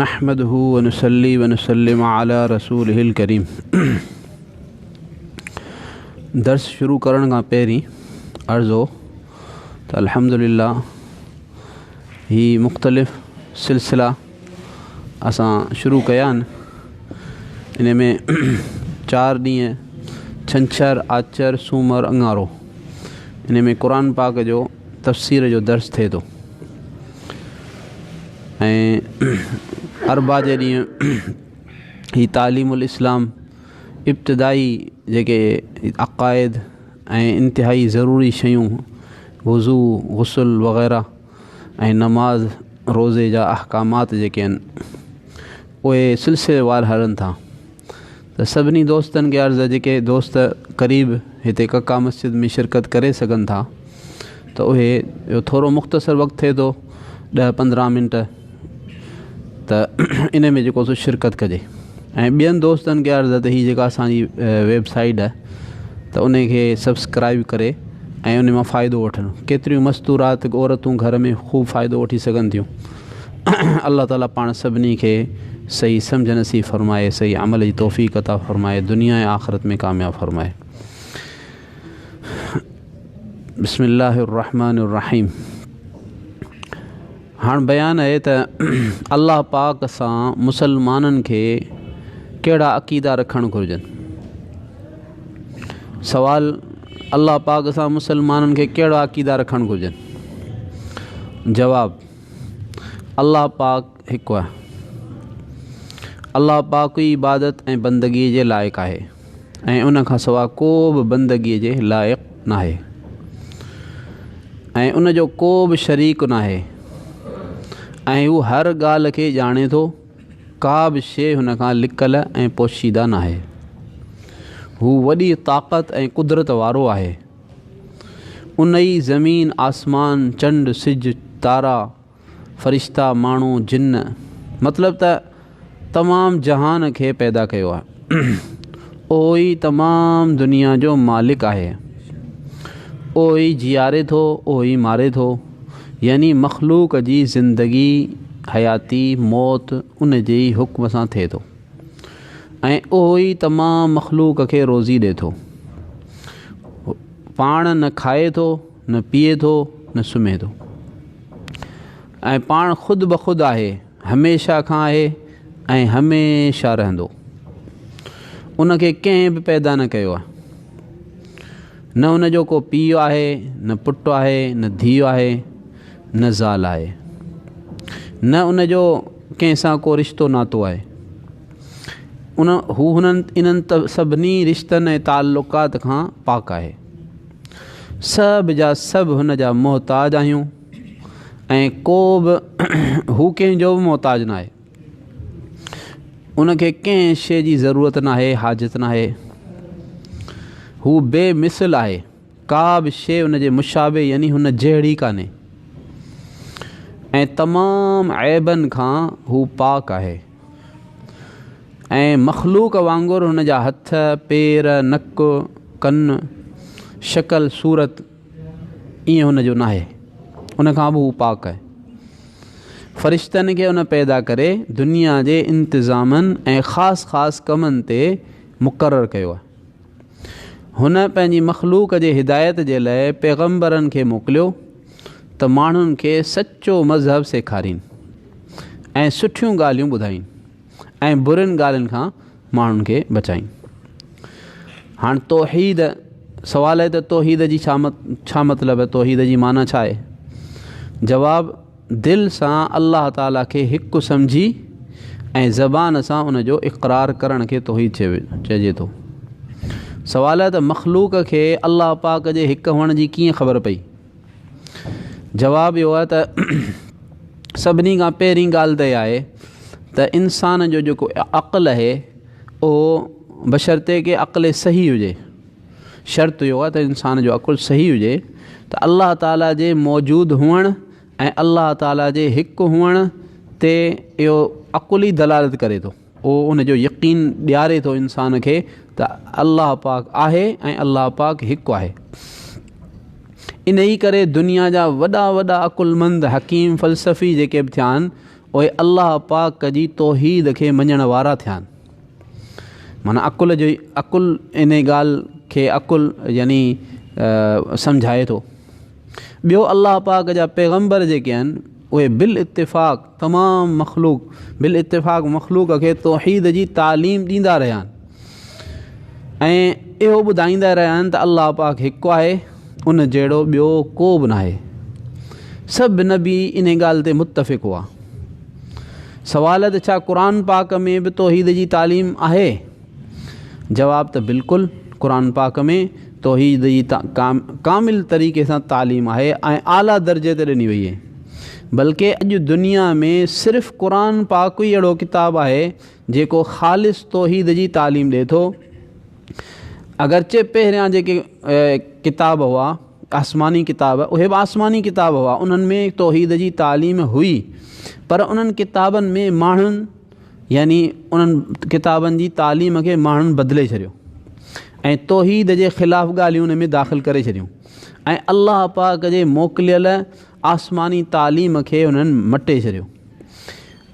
नहमदहु व नुसल्ली व नुसल्लिम अला रसूलिहिल करीम। दर्स शुरू करण खां पहिरीं अर्ज़ हो त अल्हम्दुलिल्लाह ही मुख़्तलिफ़ सिलसिला असां शुरू कया आहिनि। इन में 4 ॾींहं छंछरु, आचर, सूमर, अंगारो इन में क़ुरान पाक जो तफ़सीर जो दर्स थिए थो ऐं अरबा जे ॾींहुं ही तालीमुल इस्लाम इब्तिदाई जेके अक़ाइद ऐं इंतिहाई ज़रूरी शयूं वज़ू, गुस्ल वग़ैरह ऐं नमाज़, रोज़े जा अहकामात जेके आहिनि उहे सिलसिलेवार हलनि था। त सभिनी दोस्तनि खे अर्ज़ु, जेके दोस्त क़रीब हिते कका मस्जिद में शिरकत करे सघनि था त उहे थोरो मुख़्तसर वक़्तु थिए थो 10-15 मिंट, त इन में जेको सो शिरकत कजे। ऐं ॿियनि दोस्तनि खे अर्ज़ु त हीअ जेका असांजी वेबसाइट आहे त उन खे सब्सक्राइब करे ऐं उन मां फ़ाइदो वठणु। केतिरियूं मस्तूरात औरतूं घर में ख़ूब फ़ाइदो वठी सघनि थियूं। अल्लाह ताला पाण सभिनी खे सही सम्झ नसीब फ़रमाए, सही अमल जी तौफ़ीक़ अता फ़रमाए, दुनिया ऐं आख़िरत में कामयाब फ़रमाए। बिस्मिल्लाहिर्रहमानिर्रहीम। हाणे बयानु आहे त अल्लाह पाक सां मुसलमाननि खे कहिड़ा अक़ीदा रखणु घुरिजनि। सवाल, अल्लाह पाक सां मुसलमाननि खे कहिड़ा अक़ीदा रखणु घुरिजनि? जवाब, अल्लाह पाक हिकु आहे। अल्लाह पाक ई इबादत ऐं बंदगीअ जे लाइक़ु आहे ऐं उन खां सवाइ को बि बंदगीअ जे लाइक़ु नाहे ऐं उन जो को बि शरीक नाहे ऐं हू हर ॻाल्हि खे ॼाणे थो। का बि शइ हुन खां लिकल ऐं पोशीदा नाहे। हू वॾी ताक़त ऐं कुदरत वारो आहे। उन ई ज़मीन, आसमान, चंड, सिज, तारा, फ़रिश्ता, माण्हू, जिन्न, मतिलबु त तमामु जहान खे पैदा कयो आहे। उहो ई तमामु दुनिया जो मालिक आहे। उहो ई जीआरे थो, उहो ई मारे थो, यानी मख़लूक़ जी ज़िंदगी, हयाती, मौत उन जे ई हुक्म सां थिए थो ऐं उहो ई तमामु मख़लूक़ खे रोज़ी ॾिए थो। पाण न खाए थो, न पीए थो, न सुम्हे थो ऐं पाण ख़ुदि ब ख़ुदि आहे, हमेशह खां आहे ऐं हमेशह रहंदो। उन खे कंहिं बि पैदा न कयो आहे। न उन जो को पीउ आहे, न पुटु आहे, न धीउ आहे, न ज़ाल आहे, न उन जो कंहिंसां को रिश्तो नातो आहे। इन्हनि सभिनी रिश्तनि ऐं ताल्लुकात खां पाक आहे। सभ जा सभु हुन जा मोहताज आहियूं ऐं को बि हू कंहिंजो बि मोहताज न आहे। उनखे कंहिं शइ जी ज़रूरत नाहे, हाजत नाहे। हू बेमिसल आहे। का बि शइ हुन जे मुशाबे यानी हुन जहिड़ी कान्हे ऐं तमामु ऐबनि खां हू पाक आहे ऐं मख़लूक़ वांगुरु हुन जा हथ, पेर, नक, कन, शक्ल, सूरत ईअं हुन जो नाहे। उन खां बि हू पाक आहे। फ़रिश्तनि खे उन पैदा करे दुनिया जे इंतिज़ामनि ऐं ख़ासि कमनि ते मुक़ररु कयो आहे। हुन पंहिंजी मख़लूक़ जे हिदायत जे लाइ पैगम्बरनि खे मोकिलियो त माण्हुनि खे सचो मज़हब सेखारीनि ऐं सुठियूं ॻाल्हियूं ॿुधाइनि ऐं बुरियुनि ॻाल्हियुनि खां माण्हुनि खे बचाइनि। हाणे तौहीद, सवाल आहे त तौहीद जी छा मतिलबु आहे? तौहीद जी माना छा आहे? जवाबु, दिलि सां अल्लाह ताला खे हिकु सम्झी ऐं ज़बान सां उन जो इक़रार करण खे तौहीद चइजे थो। सवाल आहे त मख़लूक़ खे अल्लाह पाक जे हिकु हुअण जी कीअं ख़बर पई? जवाबु इहो आहे त सभिनी खां पहिरीं ॻाल्हि त इहा आहे त इंसान जो जेको अक़ुलु आहे उहो बशर्ते कि अक़ुलु सही हुजे। शर्त इहो आहे त इंसान जो अक़ुलु सही हुजे त अल्लाह ताला जे मौजूदु हुअणु ऐं अल्लाह ताला जे हिकु हुअण ते इहो अक़ुलु ई दलालत करे थो। उहो उन जो यकीन ॾियारे थो इंसान खे त अल्लाह पाक आहे ऐं अल्लाह पाक हिकु आहे। इन ई करे दुनिया जा वॾा वॾा अकुलमंद, हकीम, फ़लसफ़ी जेके बि थिया आहिनि उहे अल्लाह पाक जी तौहीद खे मञण वारा थिया आहिनि। माना अकुल जो अकुल इन ॻाल्हि खे अकुल यानी सम्झाए थो। ॿियो अल्लाह पाक जा पैगम्बर जेके आहिनि उहे बिल इत्तिफ़ाक़ तमामु मख़लूक़ बिल इत्तिफ़ाक़ मख़लूक़ खे तौहीद जी तालीम ॾींदा रहिया आहिनि ऐं इहो ॿुधाईंदा रहिया आहिनि त अल्लाह पाक हिकु आहे, उन जहिड़ो ॿियो को बि न आहे। सभु नबी इन ॻाल्हि ते मुतफ़िक़ हुआ। सवाल त छा क़ुर पाक में बि तौहीद जी तालीम आहे? जवाब त बिल्कुलु क़ुर पाक में तौहीद जी कामिल तरीक़े सां तालीम आहे ऐं आला दर्जे ते ॾिनी वई आहे। बल्कि अॼु दुनिया में सिर्फ़ु क़ुर पाक ई अहिड़ो किताबु आहे जेको ख़ालिस तौहीद जी तालीम ॾिए थो। अगरचे पहिरियां जेके किताब हुआ आसमानी किताब, उहे बि आसमानी किताब हुआ, उन्हनि में तौहीद जी तालीम हुई, पर उन्हनि किताबनि में माण्हुनि यानी उन्हनि किताबनि जी तालीम खे माण्हुनि बदिले छॾियो ऐं तौहीद जे ख़िलाफ़ु ॻाल्हियूं उन में दाख़िल करे छॾियूं ऐं अल्लाह पाक जे मोकिलियल आसमानी तालीम खे उन्हनि मटे छॾियो।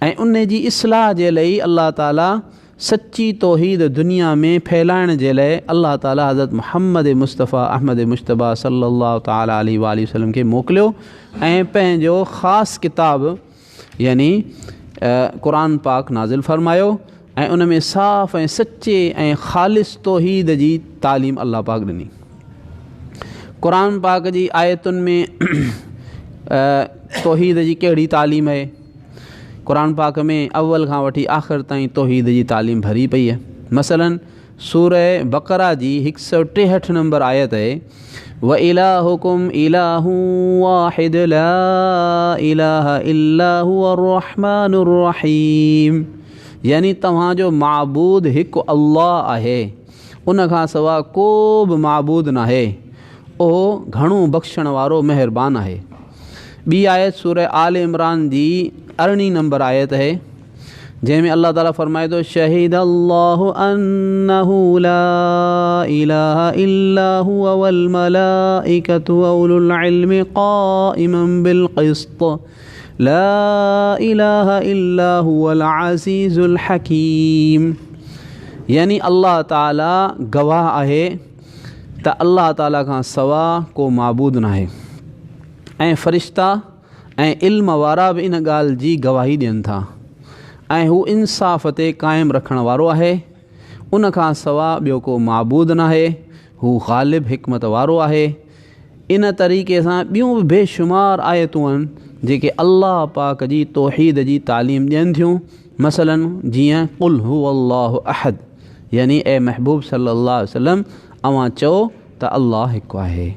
ऐं उन जी इस्लाह जे लाइ अल्लाह ताला सची तौहीद दुनिया में फैलाइण जे लाइ अल्लाह ताला हज़रत मुहम्मद मुस्तफ़ा अहमद मुश्तबा सल्लल्लाहु ताला अलैहि वसल्लम खे मोकिलियो ऐं पंहिंजो ख़ासि किताब यानी क़ुर पाक नाज़िल फ़रमायो ऐं उन में साफ़ ऐं सचे ऐं ख़ालिस तौहीद जी तालीम अल्लाह पाक ॾिनी। क़ुर पाक जी आयतुनि में तौहीद जी कहिड़ी तालीम आहे? क़ुर पाक में अव्वल खां वठी आख़िर ताईं तौहीद जी तालीम भरी पई आहे। मसलन सूरह बक़रा जी 163 नंबर आयत आहे, व इलाहुकुम इलाहु वाहिद ला इलाहा इल्ला हुवर रहमानुर रहीम, यानी तव्हांजो माबूद हिकु अल्लाह आहे, उन खां सवाइ को बि माबूद न आहे, उहो घणो बख़्शण वारो महिरबान आहे। ॿी आयत सूरह आल इमरान जी 18 नंबर आयत आहे, जंहिंमें अल्लाह ताला फ़रमाए थो, शहीद अल्लाहु अन्नहु ला इलाहा इल्ला हुवा वल मलाइकतु व उलुल इल्मि क़ाइमन बिल क़िस्त ला इलाहा इल्ला हुवल अज़ीज़ुल हकीम। यानी अल्लाह ताला गवाह आहे त अल्लाह ताला खां सवा को माबूद न आहे ऐं फ़रिश्ता ऐं इल्म वारा बि इन ॻाल्हि जी गवाही ॾियनि था ऐं हू इंसाफ़ ते क़ाइमु रखण वारो आहे, उन खां सवाइ ॿियो को माबूद न आहे, हू ग़ालिब हिकमत वारो आहे। इन तरीक़े सां ॿियूं बि बेशुमार आयतूं आहिनि जेके अल्लाह पाक जी तौहीद जी तालीम ॾियनि थियूं। मसलन जीअं क़ुल हुवल्लाहु अहद, यानी ए महबूब सल्लल्लाहु अलैहि वसल्लम अवां चओ त अल्लाह हिकु आहे।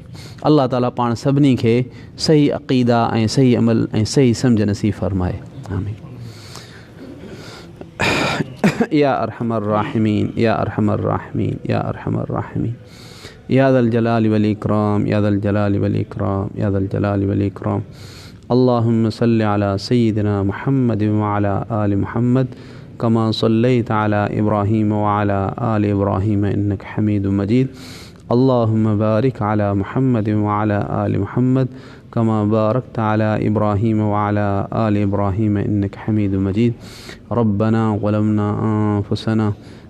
अल्लाह ताला पाण सभिनी खे सही अक़ीदा ऐं सही अमल ऐं सही सम्झ नसीब फ़रमाए। आमीन। या अरहमर राहिमीन या अरहमर राहिमीन या अरहमर राहिमीन या ज़ल जलाल वल इकराम या ज़ल जलाल वल इकराम या ज़ल जलाल वल इकराम। अल्लाहुम्मा सल्लि अला सय्यिदिना मुहम्मद व अला आलि मुहम्मद कमा सल्लैता अला इब्राहीम व अला आलि इब्राहीम इन्नका हमीदुम मजीद। अल्लाहुम्मा बारिक अला मुहम्मद व अला आलि मुहम्मद कमा बारकता अला इब्राहीम व अला आलि इब्राहीम इन्नका हमीदुम मजीद। रब्बना ज़लमना अनफुसना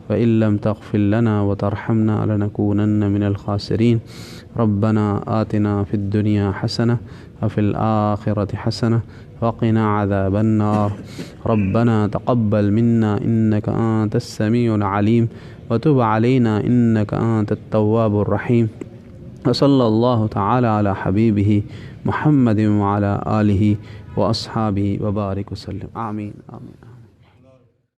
व इन लम तग़फिर लना व तरहमना लनकूनन्न मिनल ख़ासिरीन। रब्बना आतिना फ़िद दुनिया हसनह व फ़िल आखिरति हसनह व क़िना अज़ाबन नार। रब्बना तक़ब्बल मिन्ना इन्नका अंतस समीउल अलीम व तुब अलैना इन्नका अंतत तव्वाबुर रहीम। व सल्लल्लाहु तआला अला हबीबिही मुहम्मद व अला आलिही व अस्हाबिही व बारिक वसल्लम। आमीन आमीन।